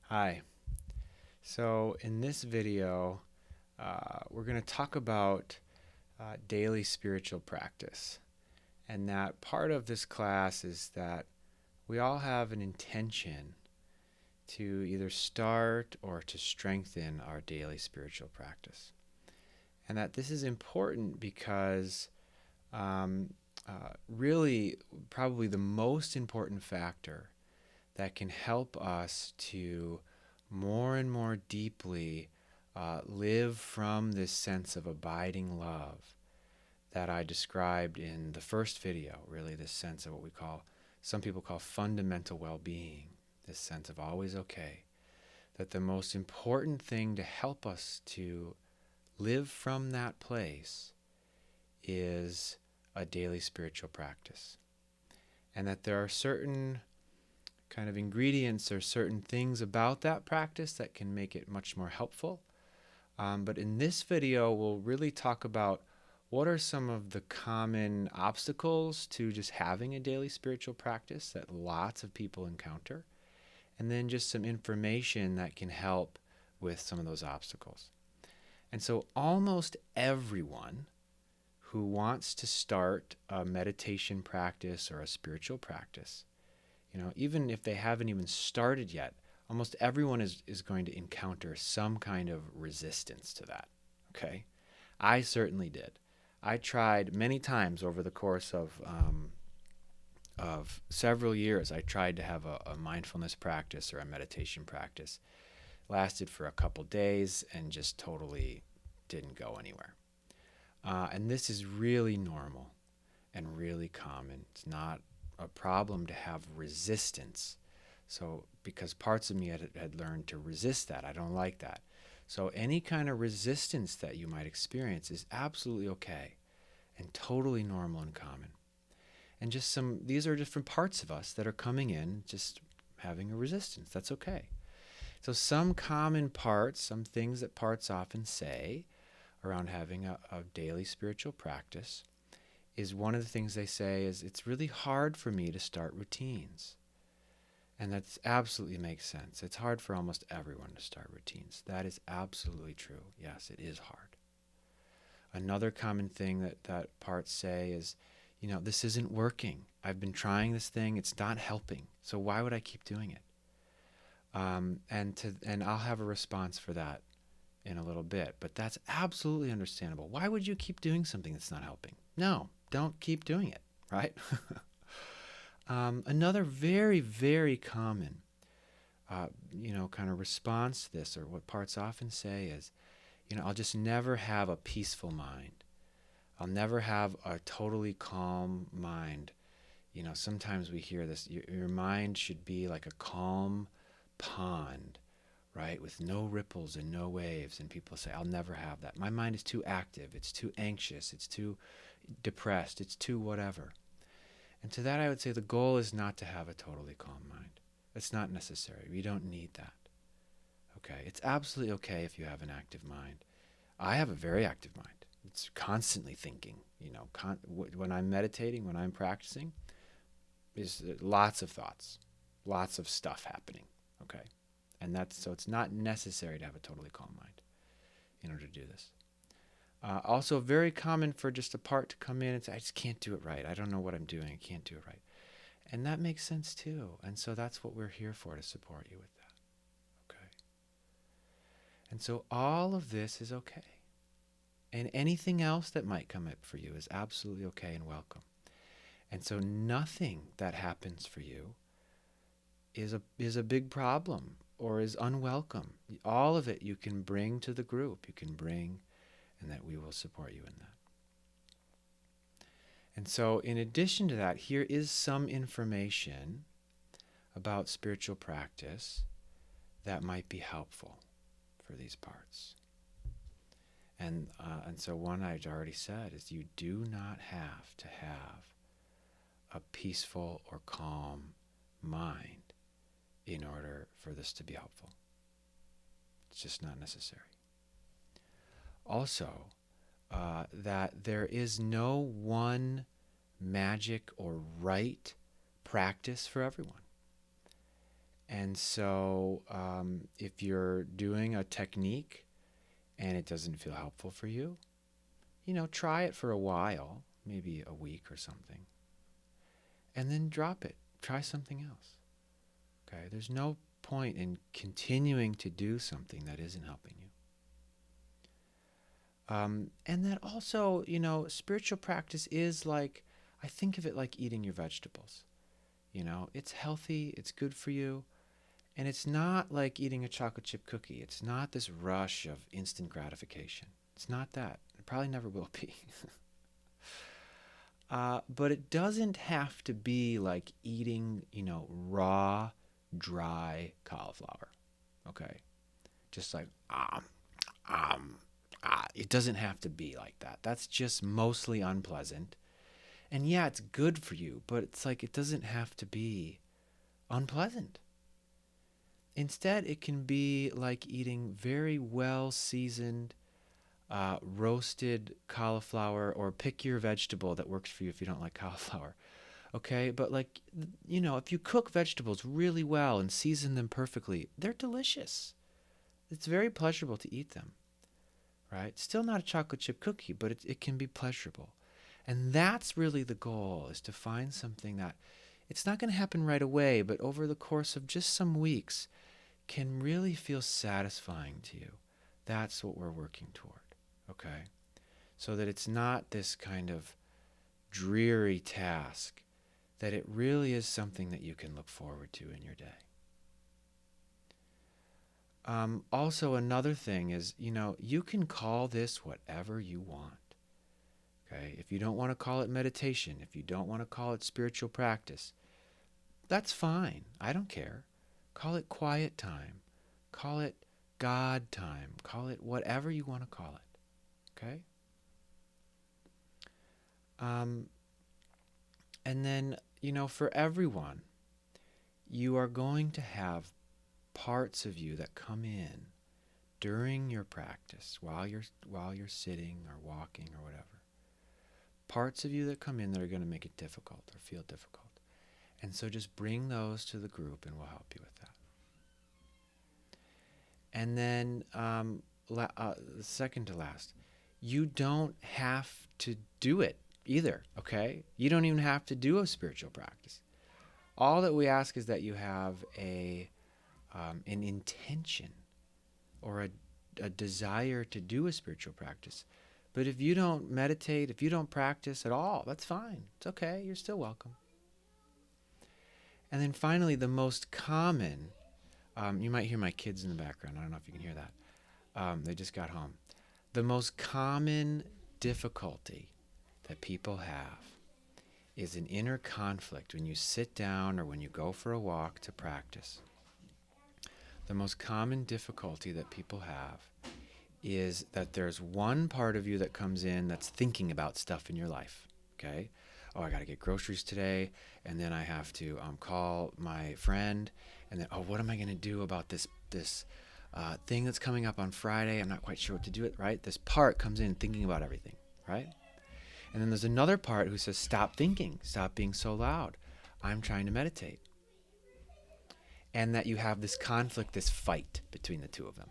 Hi. So in this video, we're going to talk about daily spiritual practice. And that part of this class is that we all have an intention to either start or to strengthen our daily spiritual practice. And that this is important because really, probably the most important factor that can help us to more and more deeply live from this sense of abiding love that I described in the first video, really this sense of what some people call fundamental well-being, this sense of always okay, that the most important thing to help us to live from that place is a daily spiritual practice. And that there are certain kind of ingredients or certain things about that practice that can make it much more helpful. But in this video, we'll really talk about what are some of the common obstacles to just having a daily spiritual practice that lots of people encounter, and then just some information that can help with some of those obstacles. And so almost everyone who wants to start a meditation practice or a spiritual practice, even if they haven't even started yet, almost everyone is going to encounter some kind of resistance to that. Okay? I certainly did. I tried many times over the course of several years. I tried to have a mindfulness practice or a meditation practice. Lasted for a couple days and just totally didn't go anywhere. And this is really normal and really common. It's not a problem to have resistance. So, because parts of me had learned to resist that, I don't like that. So, any kind of resistance that you might experience is absolutely okay and totally normal and common. And these are different parts of us that are coming in, just having a resistance. That's okay. So, some common parts, some things that parts often say around having a daily spiritual practice is one of the things they say is it's really hard for me to start routines. And that absolutely makes sense. It's hard for almost everyone to start routines. That is absolutely true. Yes, it is hard. Another common thing that parts say is, this isn't working. I've been trying this thing. It's not helping. So why would I keep doing it? And I'll have a response for that in a little bit. But that's absolutely understandable. Why would you keep doing something that's not helping? No, don't keep doing it, right? Another very, very common, kind of response to this, or what parts often say is, I'll just never have a peaceful mind. I'll never have a totally calm mind. Sometimes we hear this, your mind should be like a calm pond, right? With no ripples and no waves. And people say, I'll never have that. My mind is too active. It's too anxious. It's too depressed. It's too whatever. And to that, I would say the goal is not to have a totally calm mind. It's not necessary. We don't need that. Okay? It's absolutely okay if you have an active mind. I have a very active mind. It's constantly thinking. When I'm meditating, when I'm practicing, is lots of thoughts, lots of stuff happening. Okay? And so it's not necessary to have a totally calm mind in order to do this. Also, very common for just a part to come in and say, I just can't do it right. I don't know what I'm doing. I can't do it right. And that makes sense too. And so that's what we're here for, to support you with that. Okay. And so all of this is okay. And anything else that might come up for you is absolutely okay and welcome. And so nothing that happens for you is a big problem or is unwelcome. All of it you can bring to the group. You can bring, and that we will support you in that. And so, in addition to that, here is some information about spiritual practice that might be helpful for these parts. And so one I've already said is you do not have to have a peaceful or calm mind in order for this to be helpful. It's just not necessary. Also, that there is no one magic or right practice for everyone. And so if you're doing a technique and it doesn't feel helpful for you, try it for a while, maybe a week or something, and then drop it. Try something else. Okay? There's no point in continuing to do something that isn't helping you. And then also, spiritual practice is like, I think of it like eating your vegetables. It's healthy, it's good for you, and it's not like eating a chocolate chip cookie. It's not this rush of instant gratification. It's not that. It probably never will be. But it doesn't have to be like eating, raw, dry cauliflower. Okay? Just like, it doesn't have to be like that. That's just mostly unpleasant. And yeah, it's good for you, but it's like it doesn't have to be unpleasant. Instead, it can be like eating very well seasoned, roasted cauliflower, or pick your vegetable that works for you if you don't like cauliflower. Okay, but like, if you cook vegetables really well and season them perfectly, they're delicious. It's very pleasurable to eat them, right? Still not a chocolate chip cookie, but it can be pleasurable. And that's really the goal, is to find something that it's not going to happen right away, but over the course of just some weeks can really feel satisfying to you. That's what we're working toward, okay? So that it's not this kind of dreary task, that it really is something that you can look forward to in your day. Also, another thing is, you can call this whatever you want. Okay? If you don't want to call it meditation, if you don't want to call it spiritual practice, that's fine. I don't care. Call it quiet time. Call it God time. Call it whatever you want to call it. Okay? And then, for everyone, you are going to have parts of you that come in during your practice, while you're sitting or walking or whatever. Parts of you that come in that are going to make it difficult or feel difficult. And so just bring those to the group and we'll help you with that. And then, second to last, you don't have to do it either, okay? You don't even have to do a spiritual practice. All that we ask is that you have an intention or a desire to do a spiritual practice. But if you don't meditate, if you don't practice at all, that's fine. It's okay. You're still welcome. And then finally, the most common, you might hear my kids in the background. I don't know if you can hear that. They just got home. The most common difficulty that people have is an inner conflict when you sit down or when you go for a walk to practice. The most common difficulty that people have is that there's one part of you that comes in that's thinking about stuff in your life, okay? Oh, I got to get groceries today, and then I have to call my friend, and then, what am I going to do about this thing that's coming up on Friday? I'm not quite sure what to do with, right? This part comes in thinking about everything, right? And then there's another part who says, stop thinking, stop being so loud. I'm trying to meditate. And that you have this conflict, this fight between the two of them,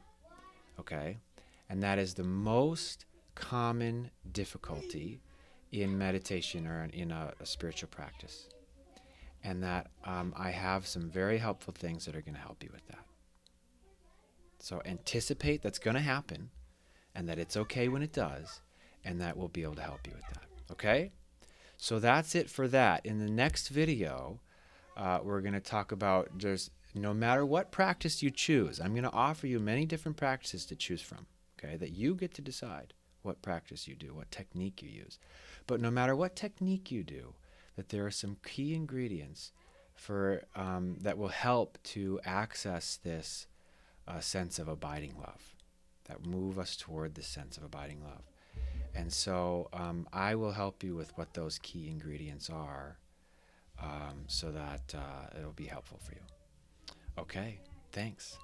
okay? And that is the most common difficulty in meditation or in a spiritual practice. And that I have some very helpful things that are going to help you with that. So anticipate that's going to happen, and that it's okay when it does, and that we'll be able to help you with that. Okay? So that's it for that. In the next video, we're going to talk about no matter what practice you choose, I'm going to offer you many different practices to choose from. Okay, that you get to decide what practice you do, what technique you use. But no matter what technique you do, that there are some key ingredients for that will help to access this sense of abiding love, that move us toward this sense of abiding love. And so I will help you with what those key ingredients are, so that it'll be helpful for you. Okay, thanks.